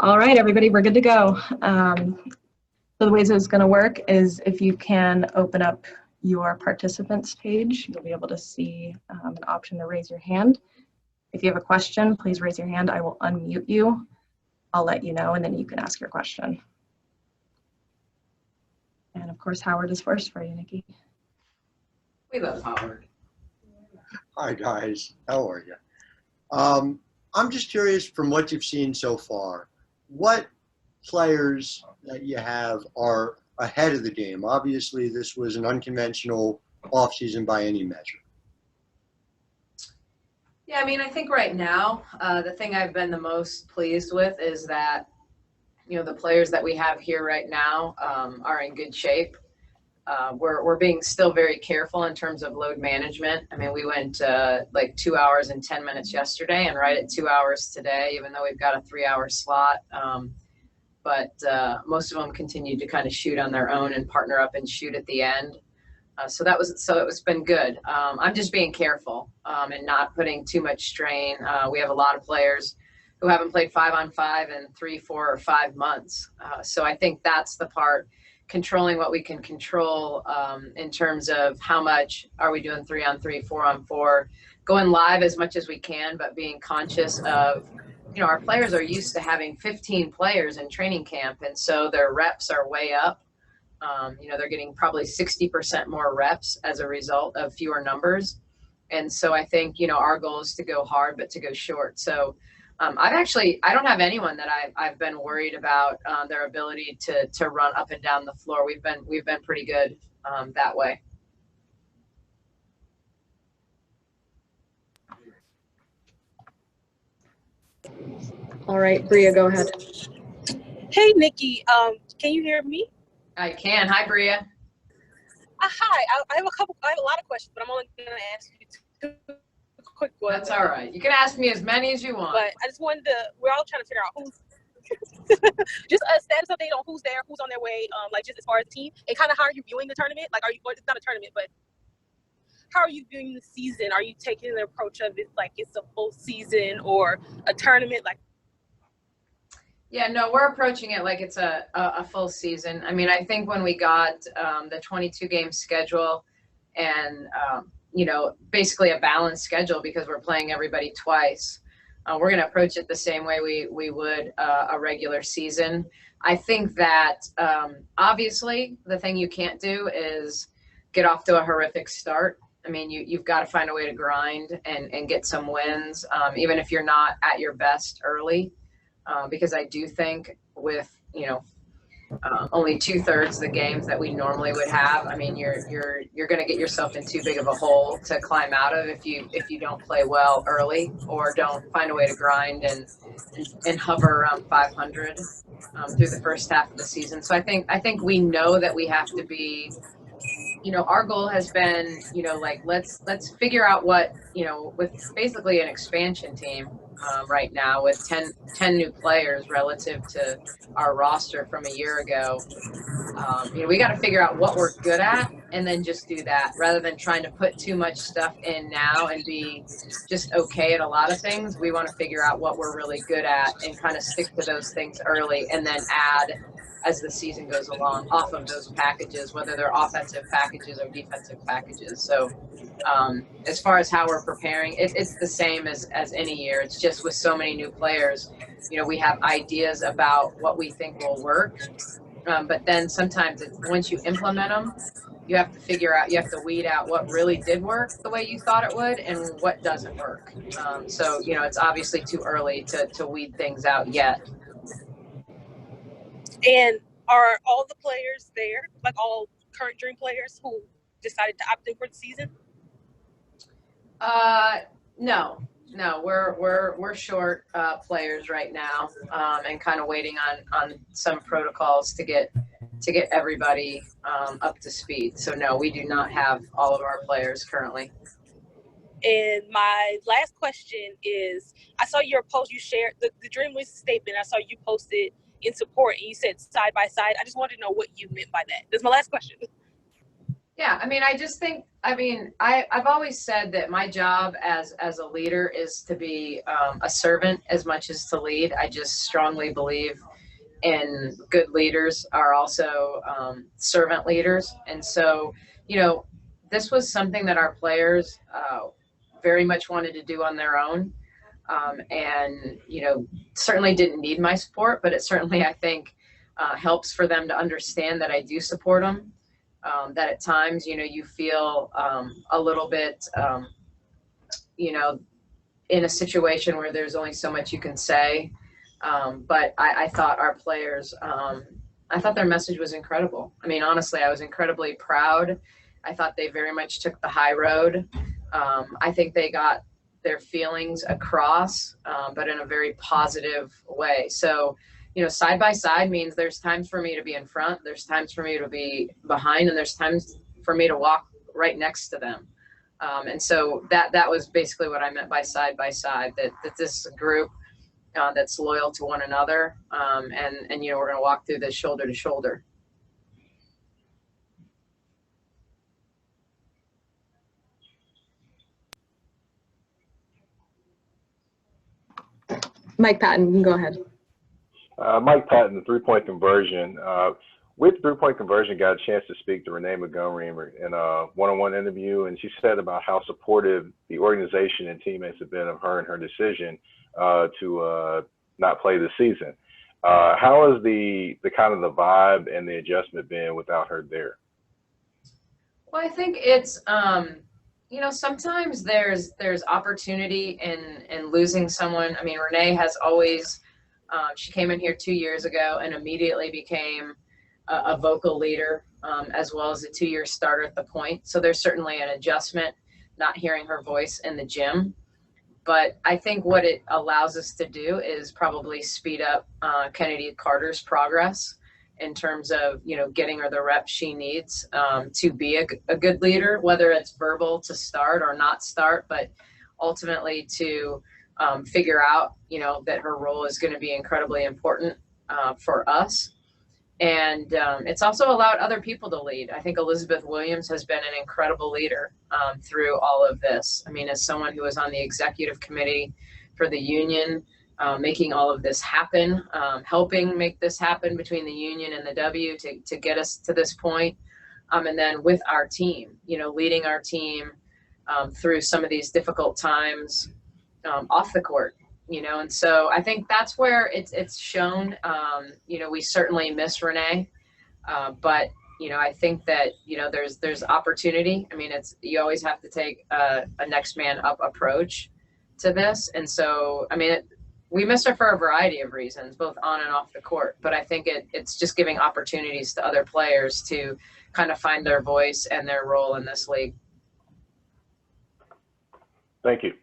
All right, everybody, we're good to go. So the ways it's going to work is if you can open up your participants page, you'll be able to see an option to raise your hand. If you have a question, please raise your hand. I will unmute you. I'll let you know, and then you can ask your question. And of course, Howard is first for you, Nicki. We love Howard. Hi, guys. How are you? I'm just curious from what you've seen so far, what players that you have are ahead of the game? Obviously, this was an unconventional offseason by any measure. Yeah, I mean, I think right now, the thing I've been the most pleased with is that, the players that we have here right now are in good shape. We're being still very careful in terms of load management. I mean, we went like 2 hours and 10 minutes yesterday and right at 2 hours today, even though we've got a 3-hour slot. But most of them continued to kind of shoot on their own and partner up and shoot at the end. So it's been good. I'm just being careful and not putting too much strain. We have a lot of players who haven't played 5-on-5 in 3, 4, or 5 months. So I think that's the part, controlling what we can control in terms of how much are we doing 3-on-3, 4-on-4, going live as much as we can, but being conscious of, our players are used to having 15 players in training camp, and so their reps are way up. They're getting probably 60% more reps as a result of fewer numbers. And so I think, our goal is to go hard, but to go short. So I don't have anyone that I've been worried about their ability to run up and down the floor. We've been pretty good that way. All right, Bria, go ahead. Hey, Nicki, can you hear me? I can. Hi, Bria. Hi. I have a lot of questions, but I'm only going to ask you 2 quick ones. That's all right. You can ask me as many as you want. But I just wanted we're all trying to figure out who's, just a status update on who's there, who's on their way, just as far as the team, and kind of how are you viewing the tournament? It's not a tournament, but how are you viewing the season? Are you taking the approach of it like it's a full season or a tournament? Yeah, no, we're approaching it like it's a full season. I mean, I think when we got the 22-game schedule and, basically a balanced schedule because we're playing everybody twice, we're going to approach it the same way we would a regular season. I think that obviously the thing you can't do is get off to a horrific start. I mean, you've got to find a way to grind and get some wins, even if you're not at your best early. Because I do think with, only 2/3 of the games that we normally would have, I mean, you're going to get yourself in too big of a hole to climb out of if you don't play well early or don't find a way to grind and hover around 500 through the first half of the season. So I think we know that we have to be, our goal has been, let's figure out what, with basically an expansion team right now with 10 new players relative to our roster from a year ago. We got to figure out what we're good at and then just do that rather than trying to put too much stuff in now and be just okay at a lot of things. We want to figure out what we're really good at and kind of stick to those things early and then add as the season goes along off of those packages, whether they're offensive packages or defensive packages. So as far as how we're preparing, it's the same as any year. It's just with so many new players, we have ideas about what we think will work. But then sometimes once you implement them, you have to weed out what really did work the way you thought it would and what doesn't work. So, it's obviously too early to weed things out yet. And are all the players there, like all current Dream players who decided to opt in for the season? No, we're short players right now, and kind of waiting on some protocols to get everybody up to speed. So no, we do not have all of our players currently. And my last question is, I saw your post, you shared the Dream Wiz statement. I saw you posted in support and you said side by side. I just wanted to know what you meant by that. That's my last question. Yeah, I mean, I just think, I mean, I've always said that my job as a leader is to be a servant as much as to lead. I just strongly believe in good leaders are also servant leaders. And so, you know, this was something that our players very much wanted to do on their own. And, you know, certainly didn't need my support, but it certainly, I think, helps for them to understand that I do support them. That at times, you know, you feel a little bit, you know, in a situation where there's only so much you can say. But I thought our players, I thought their message was incredible. I mean, honestly, I was incredibly proud. I thought they very much took the high road. I think they got their feelings across, but in a very positive way. So, you know, side by side means there's times for me to be in front, there's times for me to be behind, and there's times for me to walk right next to them. And so that was basically what I meant by side, that this group that's loyal to one another, and you know, we're going to walk through this shoulder to shoulder. Mike Patton, you can go ahead. Mike Patton, three-point conversion. With three-point conversion, got a chance to speak to Renee Montgomery in a one-on-one interview, and she said about how supportive the organization and teammates have been of her and her decision to not play this season. How has the kind of the vibe and the adjustment been without her there? Well, I think it's you know, sometimes there's opportunity in losing someone. I mean, Renee has always she came in here 2 years ago and immediately became a vocal leader, as well as a 2-year starter at the point. So there's certainly an adjustment not hearing her voice in the gym. But I think what it allows us to do is probably speed up Kennedy Carter's progress in terms of, you know, getting her the reps she needs to be a good leader, whether it's verbal to start or not start, but ultimately to figure out, you know, that her role is going to be incredibly important for us. And it's also allowed other people to lead. I think Elizabeth Williams has been an incredible leader through all of this. I mean, as someone who was on the executive committee for the union, making all of this happen, helping make this happen between the union and the W to get us to this point. And then with our team, you know, leading our team through some of these difficult times off the court. You know, and so I think that's where it's shown. You know, we certainly miss Renee, but you know, I think that, you know, there's opportunity. I mean, you always have to take a next man up approach to this, and so I mean, we miss her for a variety of reasons, both on and off the court. But I think it's just giving opportunities to other players to kind of find their voice and their role in this league. Thank you.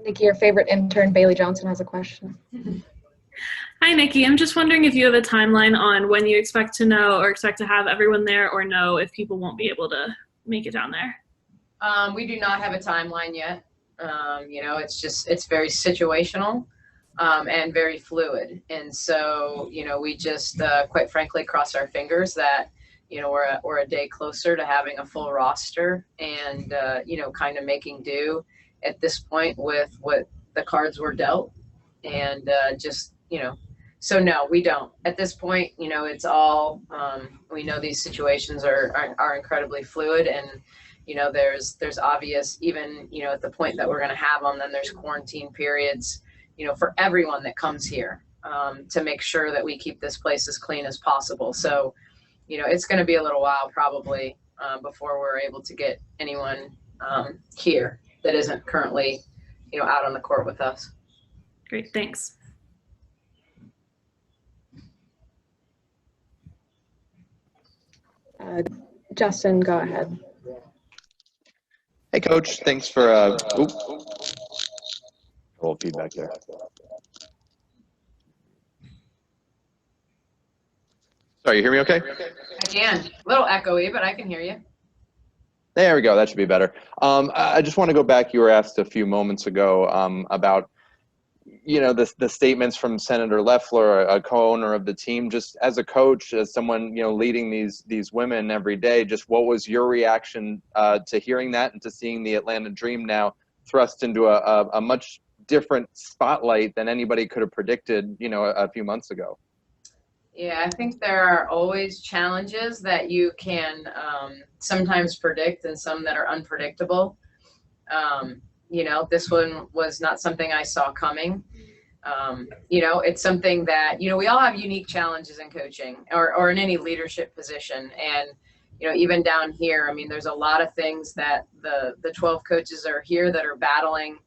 Nicki, your favorite intern, Bailey Johnson, has a question. Hi, Nicki. I'm just wondering if you have a timeline on when you expect to know or expect to have everyone there, or know if people won't be able to make it down there. We do not have a timeline yet. You know, it's very situational and very fluid. And so, you know, we just quite frankly cross our fingers that, you know, we're a day closer to having a full roster and, you know, kind of making do at this point with what the cards were dealt. And just, you know, so no, we don't. At this point, you know, it's all, we know these situations are incredibly fluid, and, you know, there's obvious, even, you know, at the point that we're going to have them, then there's quarantine periods, you know, for everyone that comes here to make sure that we keep this place as clean as possible. So, you know, it's going to be a little while probably before we're able to get anyone here that isn't currently, you know, out on the court with us. Great, thanks. Justin, go ahead. Hey, Coach. Thanks for a little feedback there. Sorry, you hear me okay? I can. A little echoey, but I can hear you. There we go. That should be better. I just want to go back. You were asked a few moments ago about you know, the statements from Senator Loeffler, a co-owner of the team, just as a coach, as someone, you know, leading these women every day, just what was your reaction to hearing that and to seeing the Atlanta Dream now thrust into a much different spotlight than anybody could have predicted, you know, a few months ago? Yeah, I think there are always challenges that you can sometimes predict and some that are unpredictable. You know, this one was not something I saw coming. You know, it's something that, you know, we all have unique challenges in coaching or in any leadership position. And, you know, even down here, I mean, there's a lot of things that the 12 coaches are here that are battling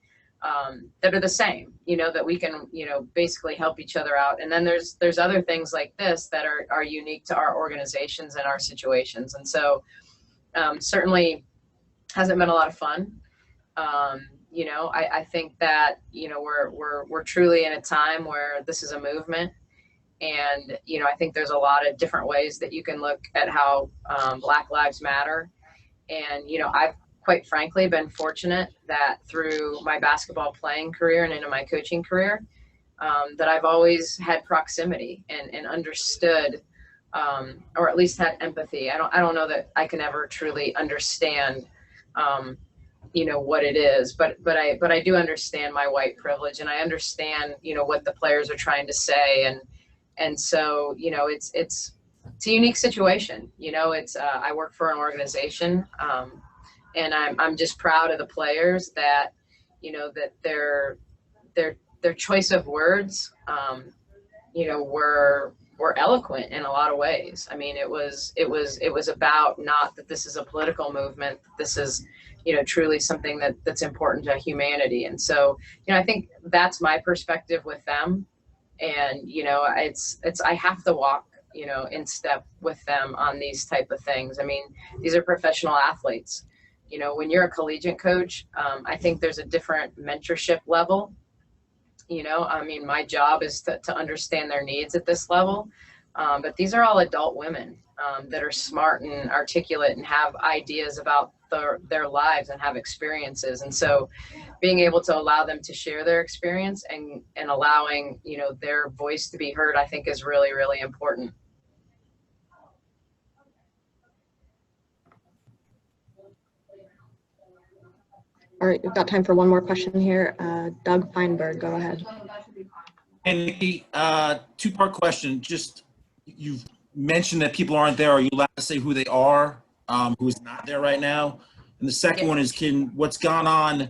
that are the same, you know, that we can, you know, basically help each other out. And then there's other things like this that are unique to our organizations and our situations. And so certainly hasn't been a lot of fun. You know, I think that, you know, we're truly in a time where this is a movement. And, you know, I think there's a lot of different ways that you can look at how Black Lives Matter. And, you know, I've quite frankly been fortunate that through my basketball playing career and into my coaching career, that I've always had proximity and understood, or at least had empathy. I don't know that I can ever truly understand, you know, what it is, but I do understand my white privilege, and I understand, you know, what the players are trying to say. And so, you know, it's a unique situation. You know, it's, I work for an organization, and I'm just proud of the players that, you know, that their choice of words, you know, were eloquent in a lot of ways. I mean, it was about not that this is a political movement. This is, you know, truly something that's important to humanity. And so, you know, I think that's my perspective with them. And, you know, it's I have to walk, you know, in step with them on these type of things. I mean, these are professional athletes. You know, when you're a collegiate coach, I think there's a different mentorship level. You know, I mean, my job is to understand their needs at this level. But these are all adult women that are smart and articulate and have ideas about their lives and have experiences. And so being able to allow them to share their experience and allowing, you know, their voice to be heard, I think is really, really important. All right, we've got time for one more question here. Doug Feinberg, go ahead. Hey, Nicki, two-part question. Just, you've mentioned that people aren't there. Are you allowed to say who they are, who is not there right now? And the second one is, can what's gone on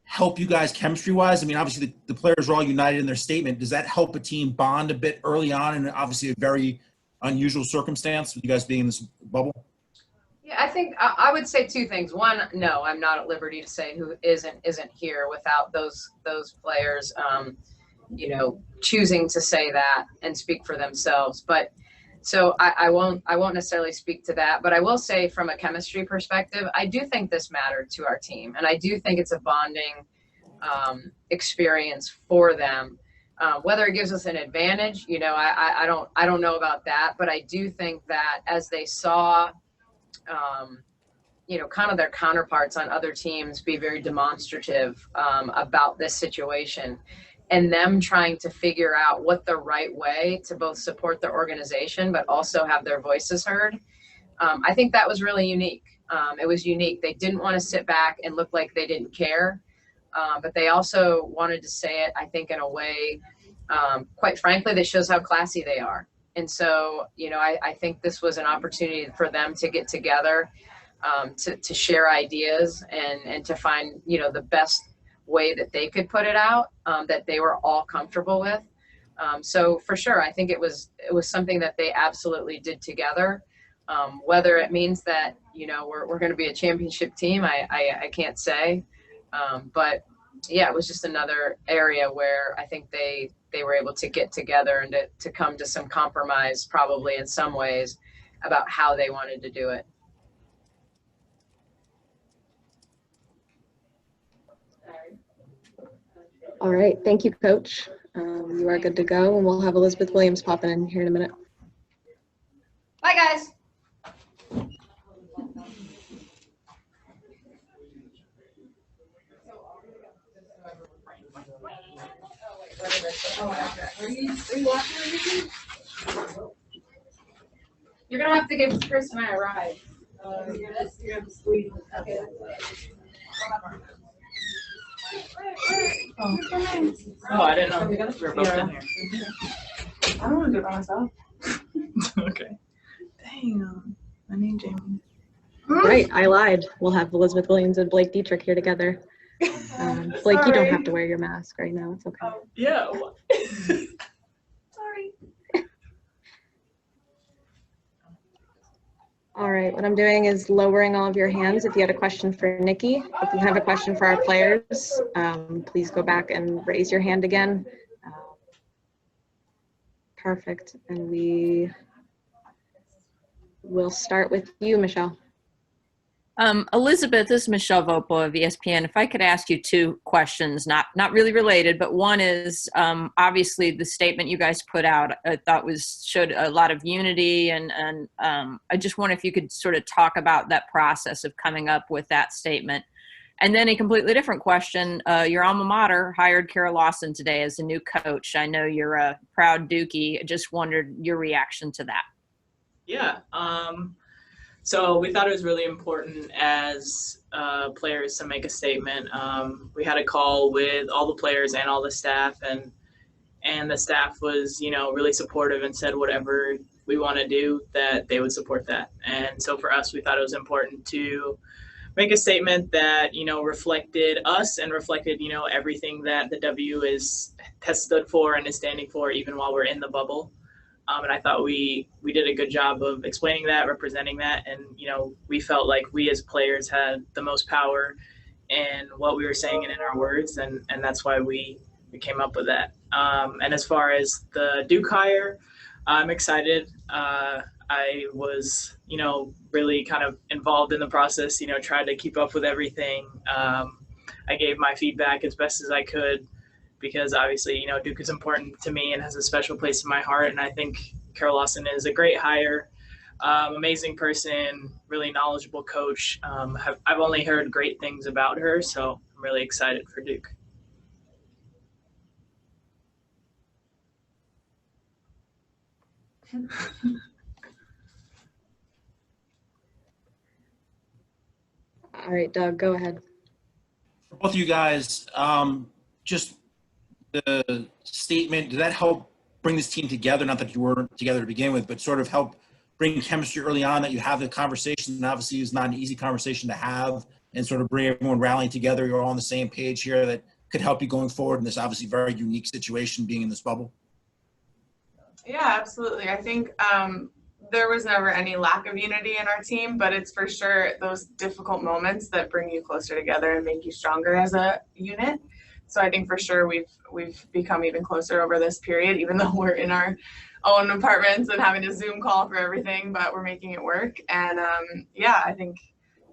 help you guys chemistry-wise? I mean, obviously the players are all united in their statement. Does that help a team bond a bit early on in obviously a very unusual circumstance with you guys being in this bubble? Yeah, I think I would say two things. One, no, I'm not at liberty to say who isn't here without those players, you know, choosing to say that and speak for themselves. But so I won't necessarily speak to that, but I will say from a chemistry perspective, I do think this mattered to our team, and I do think it's a bonding experience for them. Whether it gives us an advantage, you know, I don't know about that, but I do think that as they saw, you know, kind of their counterparts on other teams be very demonstrative about this situation, and them trying to figure out what the right way to both support their organization but also have their voices heard. I think that was really unique. It was unique. They didn't want to sit back and look like they didn't care, but they also wanted to say it, I think, in a way, quite frankly, that shows how classy they are. And so, you know, I think this was an opportunity for them to get together, to share ideas and to find, you know, the best way that they could put it out, that they were all comfortable with. So for sure, I think it was something that they absolutely did together. Whether it means that, you know, we're going to be a championship team, I can't say. But yeah, it was just another area where I think they were able to get together and to come to some compromise, probably in some ways, about how they wanted to do it. All right, thank you, Coach. You are good to go, and we'll have Elizabeth Williams popping in here in a minute. Bye, guys. You're gonna have to give Chris and I a ride. Oh, I didn't know we were both in here. I don't want to do it by myself. Okay. Damn. My name Jamie. Right, I lied. We'll have Elizabeth Williams and Blake Dietrick here together. Blake, you don't have to wear your mask right now. It's okay. Yeah. Sorry. All right, what I'm doing is lowering all of your hands. If you had a question for Nicki, if you have a question for our players, please go back and raise your hand again. Perfect, and we will start with you, Michelle. Elizabeth, this is Michelle Vopo of ESPN. If I could ask you two questions, not really related, but one is obviously the statement you guys put out, I thought showed a lot of unity, and I just wonder if you could sort of talk about that process of coming up with that statement. And then a completely different question, your alma mater hired Kara Lawson today as a new coach. I know you're a proud Dookie. I just wondered your reaction to that. Yeah. So we thought it was really important as players to make a statement. We had a call with all the players and all the staff, and the staff was, really supportive and said whatever we want to do, that they would support that. And so for us, we thought it was important to make a statement that, reflected us and reflected, everything that the W has stood for and is standing for, even while we're in the bubble. And I thought we did a good job of explaining that, representing that. And, we felt like we as players had the most power in what we were saying and in our words. And that's why we came up with that. And as far as the Duke hire, I'm excited. I was, really kind of involved in the process, tried to keep up with everything. I gave my feedback as best as I could, because obviously, Duke is important to me and has a special place in my heart. And I think Kara Lawson is a great hire, amazing person, really knowledgeable coach. I've only heard great things about her, so I'm really excited for Duke. All right, Doug, go ahead. For both of you guys, just the statement, did that help bring this team together? Not that you weren't together to begin with, but sort of help bring chemistry early on, that you have the conversation. And obviously, it's not an easy conversation to have, and sort of bring everyone rallying together. You're all on the same page here, that could help you going forward in this obviously very unique situation, being in this bubble. Yeah, absolutely. I think there was never any lack of unity in our team, but it's for sure those difficult moments that bring you closer together and make you stronger as a unit. So I think for sure we've become even closer over this period, even though we're in our own apartments and having to Zoom call for everything, but we're making it work. And yeah, I think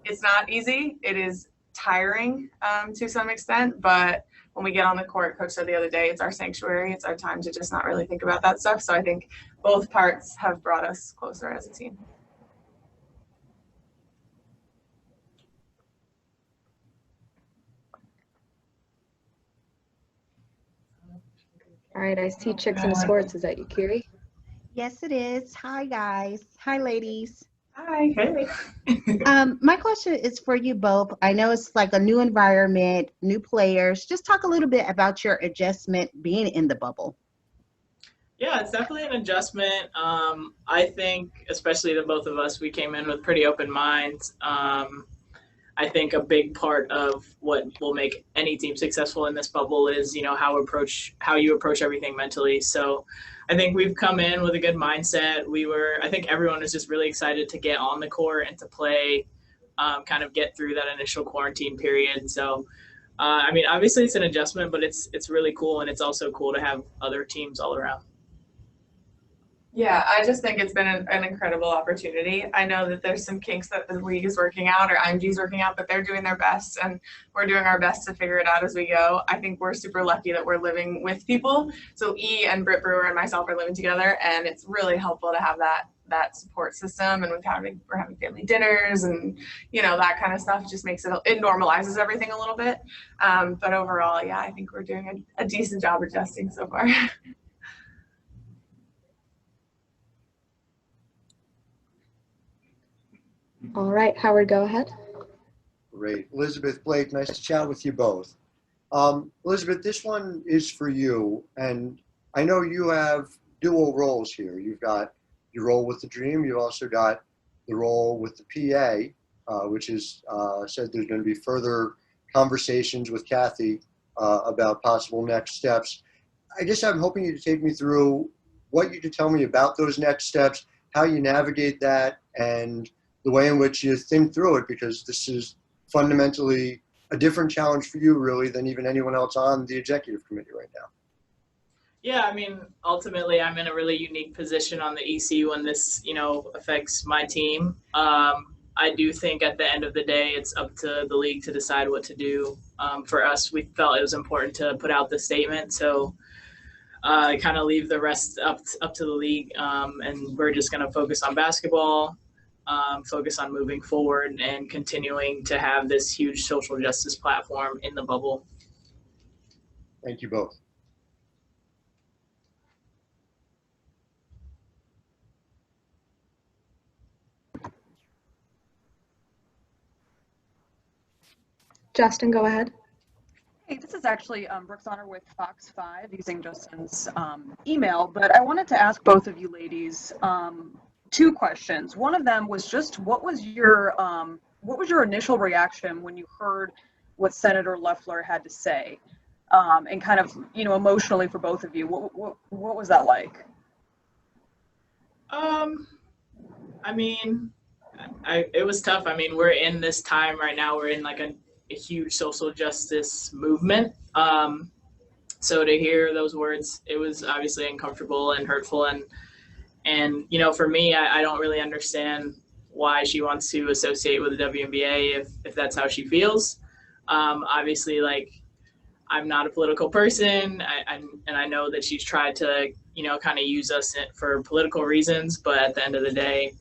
it's not easy. It is tiring to some extent, but when we get on the court, Coach said the other day, it's our sanctuary. It's our time to just not really think about that stuff. So I think both parts have brought us closer as a team. All right, I see Chicks in Sports. Is that you, Kiri? Yes, it is. Hi, guys. Hi, ladies. Hi. Hey. My question is for you both. I know it's like a new environment, new players. Just talk a little bit about your adjustment being in the bubble. Yeah, it's definitely an adjustment. I think, especially the both of us, we came in with pretty open minds. I think a big part of what will make any team successful in this bubble is, how you approach everything mentally. So I think we've come in with a good mindset. I think everyone is just really excited to get on the court and to play, kind of get through that initial quarantine period. So, obviously it's an adjustment, but it's really cool. And it's also cool to have other teams all around. Yeah, I just think it's been an incredible opportunity. I know that there's some kinks that the league is working out or IMG is working out, but they're doing their best and we're doing our best to figure it out as we go. I think we're super lucky that we're living with people. So E and Britt Brewer and myself are living together, and it's really helpful to have that that support system, and we're having family dinners and, you know, that kind of stuff. It just makes it normalizes everything a little bit. But overall, yeah, I think we're doing a decent job adjusting so far. All right, Howard, go ahead. Great. Elizabeth, Blake, nice to chat with you both. Elizabeth, this one is for you, and I know you have dual roles here. You've got your role with the Dream. You've also got the role with the PA, which is said there's going to be further conversations with Kathy about possible next steps. I guess I'm hoping you to take me through what you could tell me about those next steps, how you navigate that, and the way in which you think through it, because this is fundamentally a different challenge for you, really, than even anyone else on the executive committee right now. Yeah, I mean, ultimately, I'm in a really unique position on the EC when this, you know, affects my team. I do think at the end of the day, it's up to the league to decide what to do. For us, we felt it was important to put out the statement, so kind of leave the rest up to the league, and we're just going to focus on basketball. Focus on moving forward and continuing to have this huge social justice platform in the bubble. Thank you both. Justin, go ahead. Hey, this is actually Brooks Honor with Fox 5 using Justin's email, but I wanted to ask both of you ladies two questions. One of them was just what was your initial reaction when you heard what Senator Loeffler had to say, and kind of, you know, emotionally for both of you, what was that like? I mean, it was tough. I mean, we're in this time right now. We're in like a huge social justice movement. So to hear those words, it was obviously uncomfortable and hurtful. And you know, for me, I don't really understand why she wants to associate with the WNBA if that's how she feels. Obviously, like, I'm not a political person, and I know that she's tried to, you know, kind of use us for political reasons. But at the end of the day,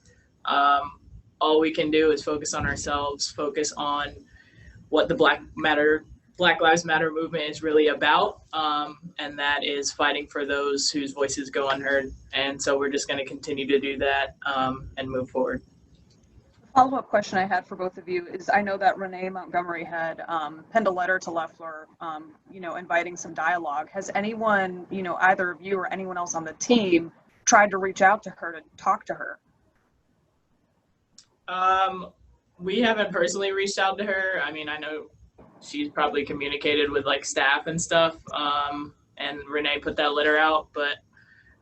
all we can do is focus on ourselves, focus on what the Black Lives Matter movement is really about, and that is fighting for those whose voices go unheard. And so we're just going to continue to do that and move forward. Follow-up question I had for both of you is, I know that Renee Montgomery had penned a letter to Loeffler, you know, inviting some dialogue. Has anyone, you know, either of you or anyone else on the team tried to reach out to her to talk to her? We haven't personally reached out to her. I mean, I know she's probably communicated with like staff and stuff, and Renee put that letter out, but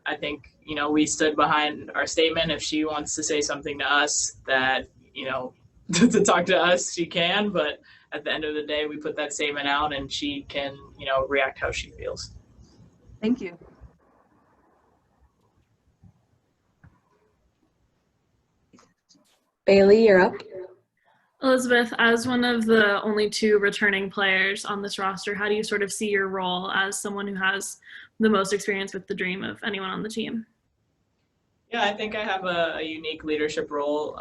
I think, you know, we stood behind our statement. If she wants to say something to us that, you know, to talk to us, she can, but at the end of the day, we put that statement out and she can, you know, react how she feels. Thank you. Bailey, you're up. Elizabeth, as one of the only two returning players on this roster, how do you sort of see your role as someone who has the most experience with the Dream of anyone on the team? Yeah, I think I have a unique leadership role,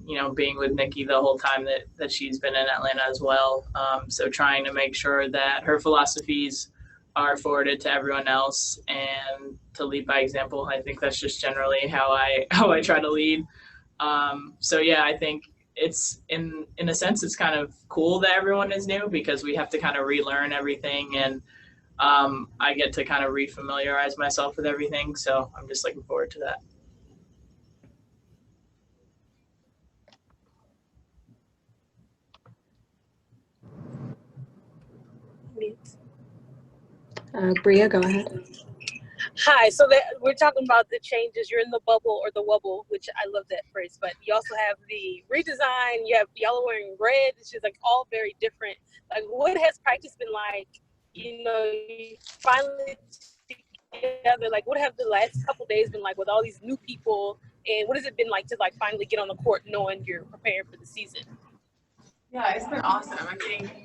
you know, being with Nicki the whole time that she's been in Atlanta as well. So trying to make sure that her philosophies are forwarded to everyone else and to lead by example. I think that's just generally how I try to lead. So yeah, I think it's in a sense, it's kind of cool that everyone is new because we have to kind of relearn everything, and I get to kind of refamiliarize myself with everything. So I'm just looking forward to that. Bria, go ahead. Hi, so we're talking about the changes. You're in the bubble or the wubble, which I love that phrase, but you also have the redesign, you have yellow wearing red. It's just like all very different. Like, what has practice been like? You know, you finally together, like what have the last couple days been like with all these new people, and what has it been like to like finally get on the court knowing you're prepared for the season? Yeah, it's been awesome.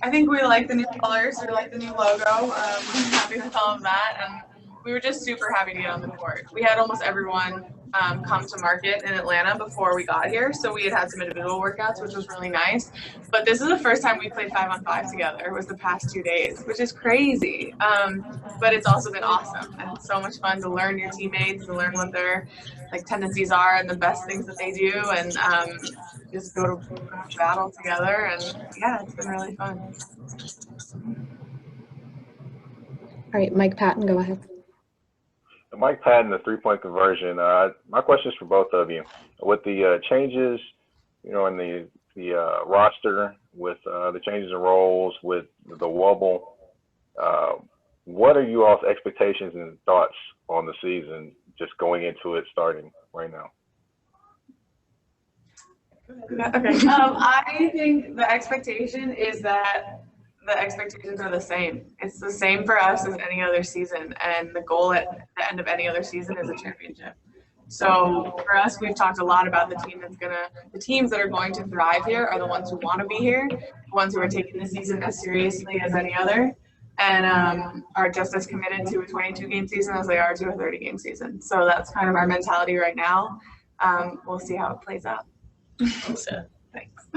I think we like the new colors, we like the new logo. I'm happy with all of that, and we were just super happy to get on the court. We had almost everyone come to market in Atlanta before we got here. So we had some individual workouts, which was really nice. But this is the first time we played 5-on-5 together. It was the past 2 days, which is crazy. But it's also been awesome. And it's so much fun to learn your teammates and learn what their like tendencies are and the best things that they do, and just go to battle together. And yeah, it's been really fun. All right, Mike Patton, go ahead. Mike Patton, the three-point conversion. My question is for both of you. With the changes, in the roster, with the changes in roles, with the wobble, what are you all's expectations and thoughts on the season, just going into it, starting right now? Okay. I think the expectation is that the expectations are the same. It's the same for us as any other season, and the goal at the end of any other season is a championship. So for us, we've talked a lot about the teams that are going to thrive here are the ones who want to be here, the ones who are taking the season as seriously as any other, and are just as committed to a 22-game season as they are to a 30-game season. So that's kind of our mentality right now. We'll see how it plays out. So, thanks.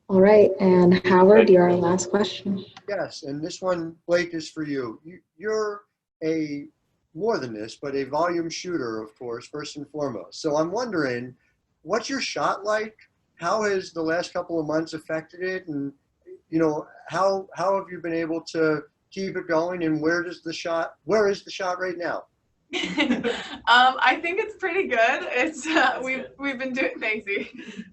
All right, and Howard, you're our last question. Yes, and this one, Blake, is for you. You're a more than this, but a volume shooter, of course, first and foremost. So I'm wondering, what's your shot like? How has the last couple of months affected it? And, how have you been able to keep it going? And where is the shot right now? I think it's pretty good. It's we've been doing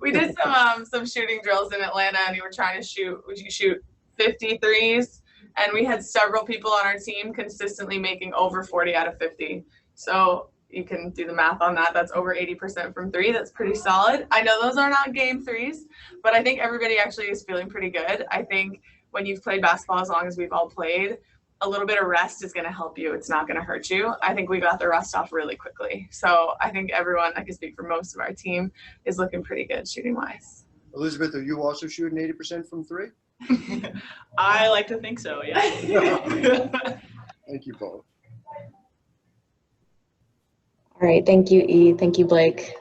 we did some shooting drills in Atlanta, and we were trying to shoot 50 threes, and we had several people on our team consistently making over 40 out of 50. So you can do the math on that. That's over 80% from three. That's pretty solid. I know those are not game threes, but I think everybody actually is feeling pretty good. I think when you've played basketball as long as we've all played, a little bit of rest is going to help you. It's not going to hurt you. I think we got the rust off really quickly. So I think everyone, I can speak for most of our team, is looking pretty good shooting wise. Elizabeth, are you also shooting 80% from three? I like to think so, yeah. Thank you both. All right, thank you, E. Thank you, Blake.